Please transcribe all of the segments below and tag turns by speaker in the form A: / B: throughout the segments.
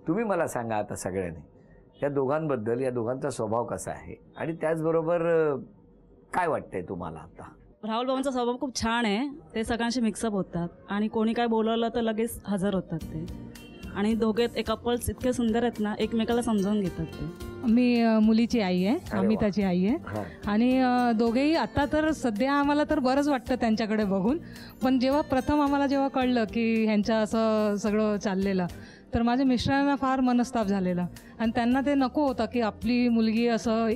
A: तुम्ही मला सांगा आता सगळ्यांनी या दोघांबद्दल, या दोघांचा स्वभाव कसा आहे आणि त्याचबरोबर काय वाटतंय तुम्हाला आता?
B: राहुल बाबांचा स्वभाव खूप छान आहे. ते सगळ्यांशी मिक्सअप होतात आणि कोणी काय बोलवलं तर लगेच हजर होतात ते. आणि दोघे एक कपल्स इतके सुंदर आहेत ना, एकमेकाला समजावून घेतात ते.
C: मी मुलीची आई आहे, अमिताची आई आहे. आणि दोघेही आता तर सध्या आम्हाला तर बरंच वाटतं त्यांच्याकडे बघून. पण जेव्हा प्रथम आम्हाला जेव्हा कळलं की ह्यांचं असं सगळं चाललेलं, तर माझ्या मिस्टरांना फार मनस्ताप झालेला. आणि त्यांना ते नको होतं की आपली मुलगी असं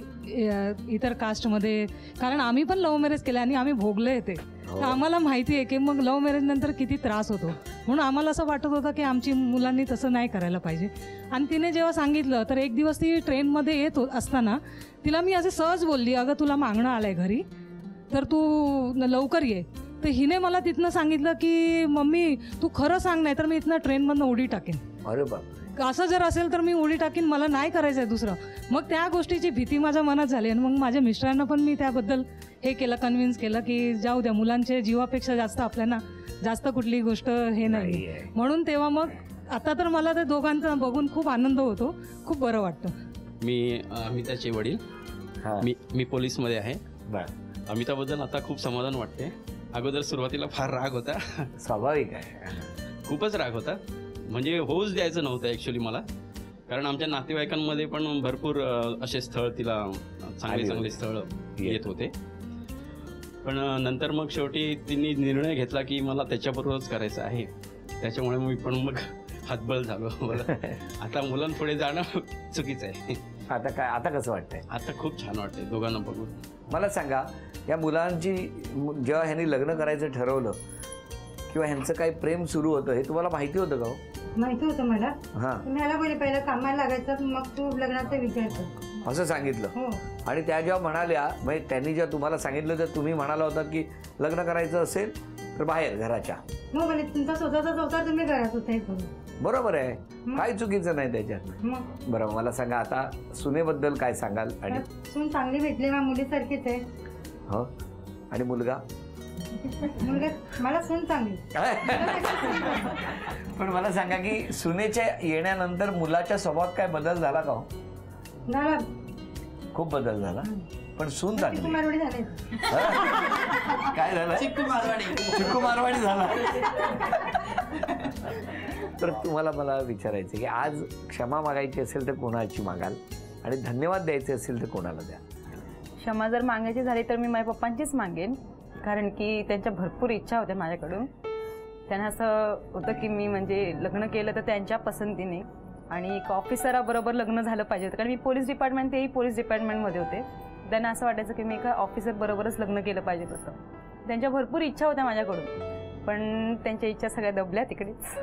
C: इतर कास्टमध्ये, कारण आम्ही पण लव्ह मॅरेज केलं आणि आम्ही भोगले ते. तर आम्हाला माहिती आहे की मग लव्ह मॅरेज नंतर किती त्रास होतो. म्हणून आम्हाला असं वाटत होतं की आमची मुलांनी तसं नाही करायला पाहिजे. आणि तिने जेव्हा सांगितलं, तर एक दिवस ती ट्रेनमध्ये येत असताना तिला मी असे सहज बोलली, अगं तुला मागणं आलं आहे घरी, तर तू लवकर ये. तर हिने मला तिथनं सांगितलं की मम्मी तू खरं सांग, नाही तर मी इथनं ट्रेनमधनं उडी टाकेन.
A: अरे बाप,
C: असं जर असेल तर मी उडी टाकीन, मला नाही करायचं आहे दुसरं. मग त्या गोष्टीची भीती माझ्या मनात झाली. आणि मग माझ्या मिस्टरांना पण मी त्याबद्दल हे केलं, कन्व्हिन्स केलं की जाऊ द्या, मुलांच्या जीवापेक्षा जास्त आपल्याला जास्त कुठली गोष्ट हे नाही. म्हणून तेव्हा मग आता तर मला ते दोघांचा बघून खूप आनंद होतो, खूप बरं वाटतं.
D: मी अमिताचे वडील, मी पोलीसमध्ये आहे. अमिताबद्दल आता खूप समाधान वाटते. अगोदर सुरुवातीला फार राग होता.
A: स्वाभाविक आहे,
D: खूपच राग होता. म्हणजे होऊच द्यायचं नव्हतं ॲक्च्युली मला, कारण आमच्या नातेवाईकांमध्ये पण भरपूर असे स्थळ तिला चांगले चांगले स्थळ येत होते. पण नंतर मग शेवटी तिने निर्णय घेतला की मला त्याच्याबरोबरच करायचं आहे. त्याच्यामुळे मी पण मग हातबल झालो. आता मुलांपुढे जाणं चुकीचं आहे.
A: आता काय, आता कसं वाटतंय?
D: आता खूप छान वाटतंय दोघांना बघून.
A: मला सांगा, या मुलांची जेव्हा ह्यांनी लग्न करायचं ठरवलं किंवा ह्यांचं काही प्रेम सुरू होतं, हे तुम्हाला माहिती होतं का?
E: माहिती होतं मला. मला बोले पहिलं कामाला लागायचं, मग तू लग्नाचा विचार कर,
A: असं सांगितलं.
E: हो.
A: आणि त्या जेव्हा म्हणाल्या, म्हणजे त्यांनी जेव्हा तुम्हाला सांगितलं तर तुम्ही म्हणाला होता की लग्न करायचं असेल तर बाहेर घराच्या.
E: मग बोले तुमचा स्वतःचा संसार तुम्ही घरात होता.
A: बरोबर आहे, काही चुकीचं नाही त्याच्यात. बरं, मला सांगा आता सुनेबद्दल काय सांगाल? आणि
E: सून चांगली भेटली, माझ्या मुलीसारखीच आहे.
A: हो. आणि मुलगा?
E: मुलगा मला सून चांगली.
A: पण मला सांगा की सुनेच्या येण्यानंतर मुलाच्या स्वभावात काय बदल झाला का?
E: झाला, खूप
A: बदल झाला. पण सून चांगली.
E: मारवाडी झाले.
A: काय झालं? चिक्कू मारवाडी झाला. तर तुम्हाला मला विचारायचं की आज क्षमा मागायची असेल तर कोणाची मागाल आणि धन्यवाद द्यायचे असेल तर कोणाला द्या?
F: क्षमा जर मागायची झाली तर मी माझ्या पप्पांचीच मागेन, कारण की त्यांच्या भरपूर इच्छा होत्या माझ्याकडून. त्यांना असं होतं की मी म्हणजे लग्न केलं तर त्यांच्या पसंतीने आणि एक ऑफिसराबरोबर लग्न झालं पाहिजे होतं, कारण मी पोलीस डिपार्टमेंट, तेही पोलीस डिपार्टमेंटमध्ये होते. त्यांना असं वाटायचं की मी एका ऑफिसरबरोबरच लग्न केलं पाहिजे होतं. त्यांच्या भरपूर इच्छा होत्या माझ्याकडून, पण त्यांच्या इच्छा सगळ्या दबल्या तिकडेच.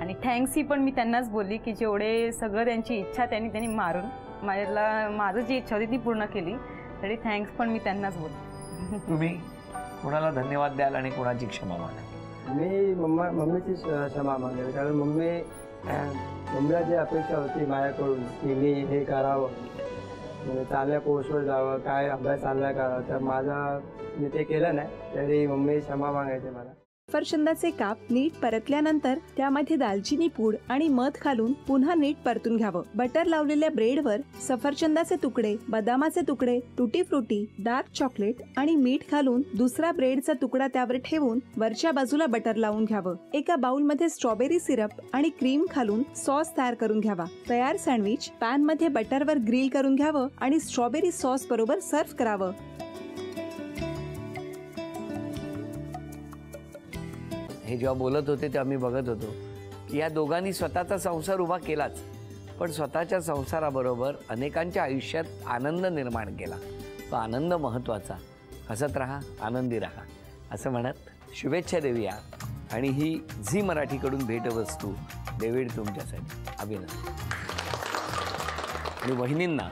F: आणि थँक्सही पण मी त्यांनाच बोलली की जेवढे सगळं त्यांची इच्छा त्यांनी मारून माझं जी इच्छा होती ती पूर्ण केली, तरी थँक्स पण मी त्यांनाच बोलली.
A: तुम्ही कोणाला धन्यवाद द्याल आणि कोणाची क्षमा मागाल?
G: मी मम्मीची क्षमा मागेल, कारण मम्मीला जी अपेक्षा होती माझ्याकडून की मी हे करावं, म्हणजे चांगल्या पोस्टवर जावं, काय अभ्यास चांगला करावा, तर मी ते केलं नाही, तरी मम्मी क्षमा मागायचे मला.
H: सफरचंदाचे काप नीट परतल्यानंतर त्यामध्ये दालचिनी पूड आणि मध घालून पुन्हा नीट परतून घ्यावं. बटर लावलेल्या ब्रेडवर सफरचंदाचे तुकडे, बदामाचे तुकडे, टुटी फ्रुटी, डार्क चॉकलेट आणि मीठ घालून दुसरा ब्रेडचा तुकडा त्यावर ठेवून वरच्या बाजूला बटर लावून घ्यावं. एका बाउलमध्ये स्ट्रॉबेरी सिरप आणि क्रीम घालून सॉस तयार करून घ्यावा. तयार सँडविच पॅन मध्ये बटरवर ग्रिल करून घ्यावं आणि स्ट्रॉबेरी सॉस बरोबर सर्व्ह करावं.
A: हे जेव्हा बोलत होते तेव्हा मी बघत होतो की या दोघांनी स्वतःचा संसार उभा केलाच, पण स्वतःच्या संसाराबरोबर अनेकांच्या आयुष्यात आनंद निर्माण केला. तो आनंद महत्त्वाचा. हसत राहा, आनंदी राहा असं म्हणत शुभेच्छा देऊया. आणि ही झी मराठीकडून भेटवस्तू डेव्हिड तुमच्यासाठी. अभिनंदन. आणि वहिनींना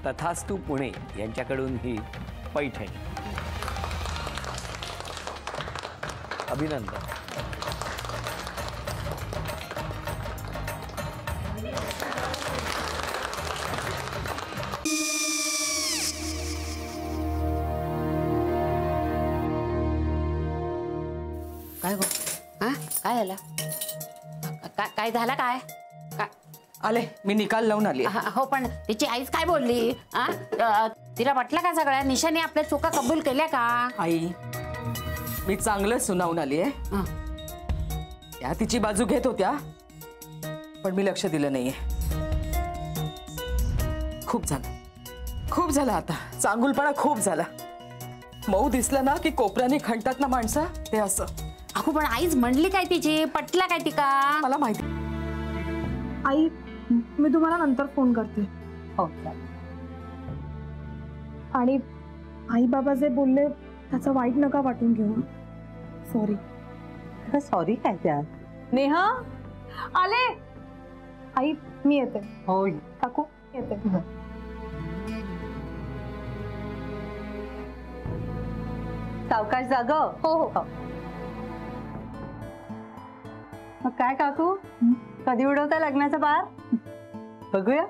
A: तथास्तू पुणे यांच्याकडून ही पैठणी. अभिनंदन.
I: काय गो? हा काय झालं? काय झालं? काय आले, मी निकाल लावून आली.
J: हो, पण तिची आईच काय बोलली? तिला वाटलं का सगळ्या निशाने आपल्या चुका कबूल केल्या का?
I: आई, मी चांगलंच सुनावून आली आहे. त्या तिची बाजू घेत होत्या, पण मी लक्ष दिलं नाहीये. खूप झालं आता. चांगुलपणा खूप झाला. मऊ दिसलं ना की कोपऱ्याने खणतात ना माणसं, ते असं.
J: अगो, पण आईच म्हणली काय तिची? पटला काय तिका?
I: मला माहिती.
K: आई, मी तुम्हाला नंतर फोन करते.
J: हो.
K: आणि आई बाबा जे बोलले त्याचं वाईट नका वाटून घेऊ. सॉरी.
J: सॉरी काय त्यात?
K: नेहा आले. आई, मी येते.
J: हो
K: काकू, येते.
F: सावकाश जाग.
K: हो हो.
F: मग काय काकू, कधी उडवता लग्नाचा बार? बघूया.